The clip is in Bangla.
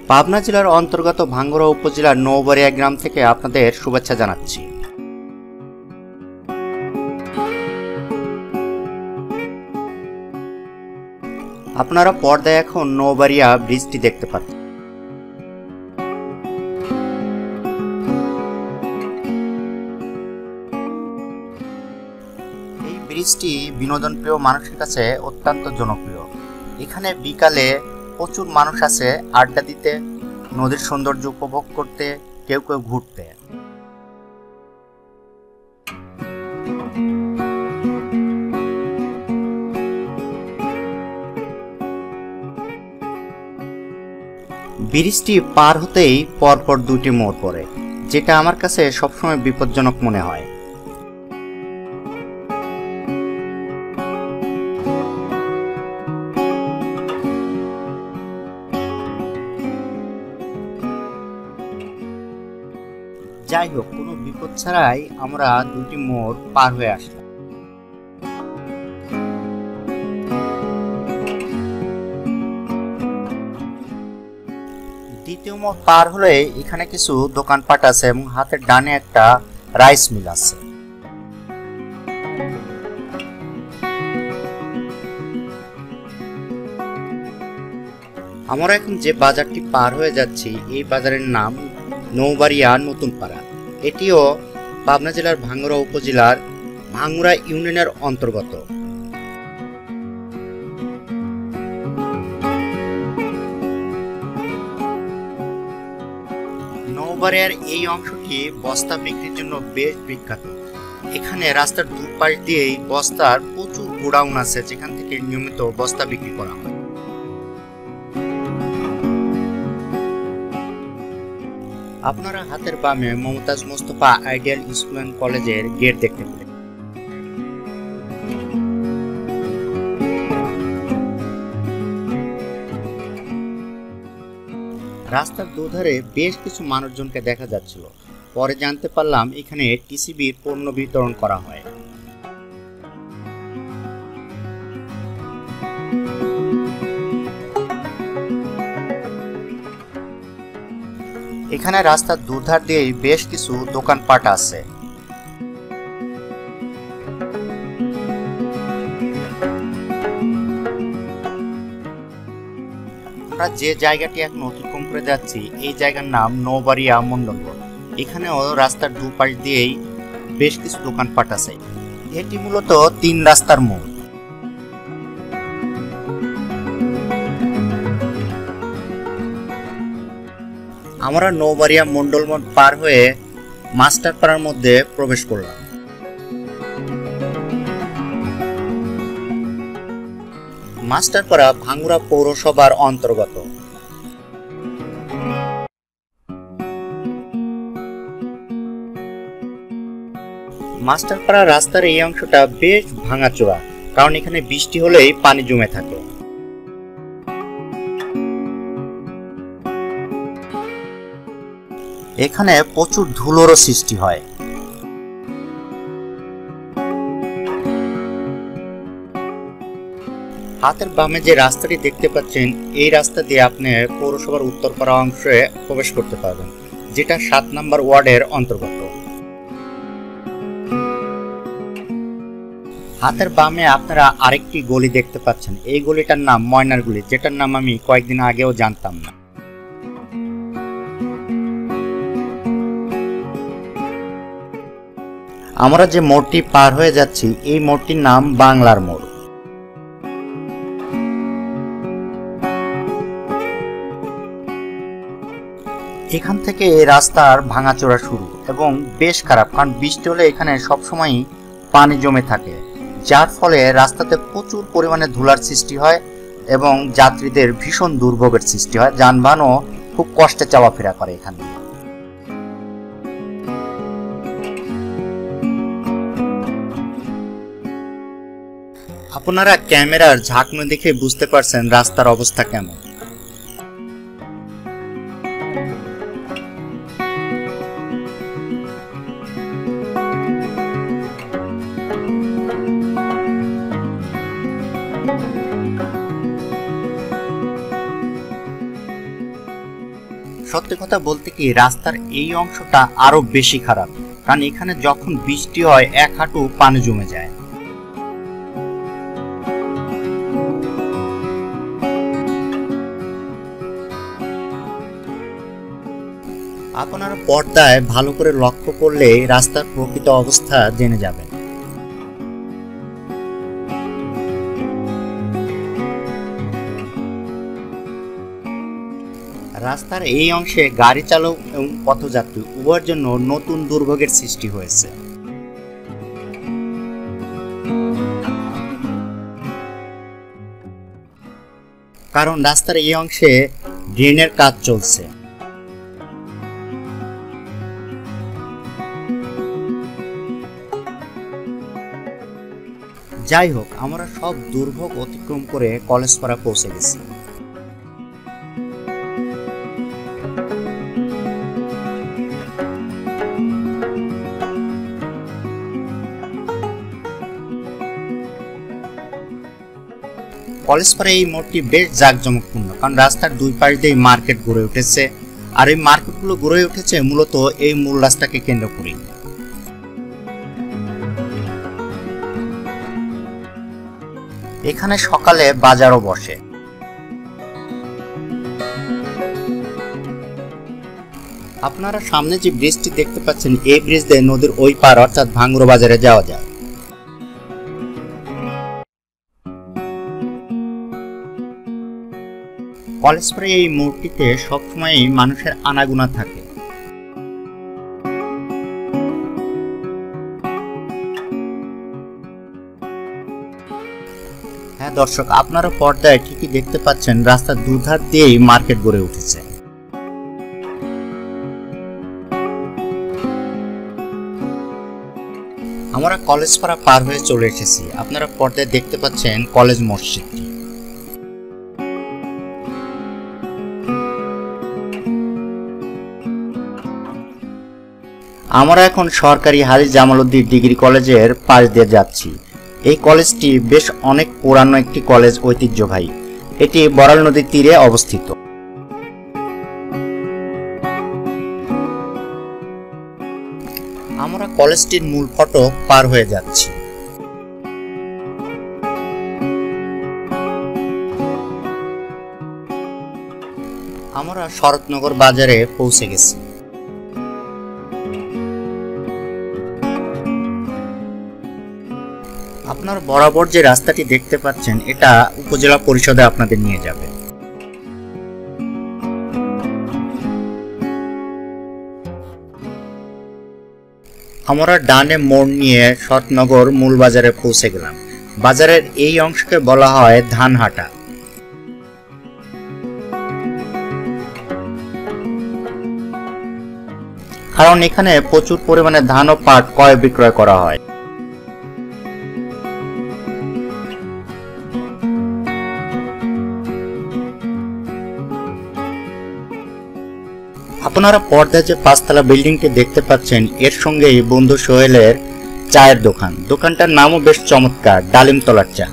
পাবনা জেলার অন্তর্গত ভাঙ্গুড়া উপজেলার নৌবাড়িয়া গ্রাম থেকে আপনাদের শুভেচ্ছা জানাচ্ছি। আপনারা পর্দায় এখন নৌবাড়িয়া ব্রিজটি দেখতে পাচ্ছেন। এই ব্রিজটি বিনোদনপ্রিয় মানুষের কাছে অত্যন্ত জনপ্রিয়। এখানে বিকালে প্রচুর মানুষ আছে আড্ডা দিতে, নদীর সৌন্দর্য উপভোগ করতে, কেউ কেউ ঘুরতে। ব্রিজটি পার হতেই পরপর দুটি মোড় পড়ে, যেটা আমার কাছে সবসময় বিপজ্জনক মনে হয়। যাই হোক, কোনো বিপদ ছাড়াই আমরা দুটি মোড় পার হয়ে আসলাম। দ্বিতীয় মোড় পার হলে এখানে কিছু দোকানপাট আছে এবং হাতের ডানে একটা রাইস মিল আছে। আমরা এখন যে বাজারটি পার হয়ে যাচ্ছি, এই বাজারের নাম নৌবাড়িয়া নতুন পাড়া। এটিও পাবনা জেলার ভাঙ্গুড়া উপজেলার ভাঙ্গুড়া ইউনিয়নের অন্তর্গত। নৌবাড়িয়ার এই অংশটি বস্তা বিক্রির জন্য বেশ বিখ্যাত। এখানে রাস্তার দুপাশ দিয়েই বস্তার প্রচুর গোডাউন আছে, যেখান থেকে নিয়মিত বস্তা বিক্রি করা হয়। আপনারা হাতের বামে Momtaz Mostafa ideal school and কলেজের গেট দেখতে পেলেন। রাস্তার দুধারে বেশ কিছু মানুষজনকে দেখা যাচ্ছিল। পরে জানতে পারলাম এখানে টিসিবির পণ্য বিতরণ করা হয়। এখানে রাস্তার দুধার দিয়ে বেশ কিছু দোকানপাট আছে। আমরা যে জায়গাটি এখন অতিক্রম করে যাচ্ছি, এই জায়গার নাম নৌবাড়িয়া মন্ডলগড়। এখানেও রাস্তার দুপাশ দিয়েই বেশ কিছু দোকানপাট আছে। এটি মূলত তিন রাস্তার মোড়। আমরা নৌবাড়িয়া মন্ডল মোড় পার হয়ে মাস্টারপাড়ার মধ্যে প্রবেশ করলাম। মাস্টারপাড়া ভাঙ্গুড়া পৌরসভার অন্তর্গত। মাস্টারপাড়া রাস্তার এই অংশটা বেশ ভাঙাচোরা, কারণ এখানে বৃষ্টি হলেই পানি জমে থাকে। এখানে প্রচুর ধুলোরও সৃষ্টি হয়। হাতের বামে যে রাস্তাটি দেখতে পাচ্ছেন, এই রাস্তা দিয়ে আপনি পৌরসভার উত্তরপাড়া অংশে প্রবেশ করতে পারবেন, যেটা 7 নম্বর ওয়ার্ডের অন্তর্গত। হাতের বামে আপনারা আরেকটি গলি দেখতে পাচ্ছেন। এই গলিটার নাম ময়নার গলি, যেটার নাম আমি কয়েকদিন আগেও জানতাম না। আমরা যে মোড়টি পার হয়ে যাচ্ছি, এই মোড়টির নাম বাংলার মোড়। এখান থেকে এই রাস্তার ভাঙাচোরা শুরু এবং বেশ খারাপ, কারণ বৃষ্টি হলে এখানে সবসময়ই পানি জমে থাকে, যার ফলে রাস্তাতে প্রচুর পরিমাণে ধুলার সৃষ্টি হয় এবং যাত্রীদের ভীষণ দুর্ভোগের সৃষ্টি হয়। যানবাহনও খুব কষ্টে চলাফেরা করে এখানে। আপনারা ক্যামেরার ঝাঁকুনি দেখে বুঝতে পারছেন রাস্তার অবস্থা কেমন। সত্যি কথা বলতে কি রাস্তার এই অংশটা আরো বেশি খারাপ, কারণ এখানে যখন বৃষ্টি হয় 1 হাঁটু পানি জমে যায়। আপনারা পর্দায় ভালো করে লক্ষ্য করলে রাস্তার প্রকৃত অবস্থা জেনে যাবেন। রাস্তার এই অংশে গাড়ি চালক এবং পথযাত্রী উভয়ের জন্য নতুন দুর্ভোগের সৃষ্টি হয়েছে। কারণ রাস্তার এই অংশে ড্রেনের কাজ চলছে। যাই হোক, আমরা সব দুর্ভোগ অতিক্রম করে কলেজপাড়া পৌঁছে গেছি। কলেজপাড়া এই মোড়টি বেশ জাঁকজমকপূর্ণ, কারণ রাস্তার দুই পাশ দিয়ে মার্কেট গড়ে উঠেছে, আর এই মার্কেটগুলো গড়ে উঠেছে মূলত এই মূল রাস্তাকে কেন্দ্র করে। এখানে সকালে বাজারও বসে। আপনারা সামনে যে ব্রিজটি দেখতে পাচ্ছেন, এই ব্রিজ দিয়ে নদীর ওই পার অর্থাৎ ভাঙ্গুড়া বাজারে যাওয়া যায়। কলেজপাড়া এই মোড়টিতে সবসময় মানুষের আনাগোনা থাকে। হ্যাঁ দর্শক, আপনারা পর্দায় ঠিকই দেখতে পাচ্ছেন রাস্তার দুধার দিয়েই মার্কেট গড়ে উঠেছে। আমরা কলেজপাড়া পার হয়ে চলে এসেছি। আপনারা পর্দায় দেখতে পাচ্ছেন কলেজ মসজিদটি। আমরা এখন সরকারি হাজী জামালউদ্দিন ডিগ্রি কলেজের পাশ দিয়ে যাচ্ছি। এই কলেজটি বেশ অনেক পুরানো একটি কলেজ, ঐতিহ্যবাহী। এটি বড়াল নদীর তীরে অবস্থিত। আমরা কলেজটির মূল ফটক পার হয়ে যাচ্ছি। আমরা শরৎনগর বাজারে পৌঁছে গেছি। আপনার বরাবর যে রাস্তাটি দেখতে পাচ্ছেন, এটা উপজেলা পরিষদে আপনাদের নিয়ে যাবে। আমরা ডানে মোড় নিয়ে শরৎনগর মূল বাজারে পৌঁছে গেলাম। বাজারের এই অংশকে বলা হয় ধানহাটা। কারণ এখানে প্রচুর পরিমাণে ধান ও পাট ক্রয় বিক্রয় করা হয়। আপনারা পর্দায় যে 5 তলা বিল্ডিংটি দেখতে পাচ্ছেন, এর সঙ্গেই বন্ধু সোহেলের চায়ের দোকান। দোকানটার নামও বেশ চমৎকার, ডালিমতলার চা।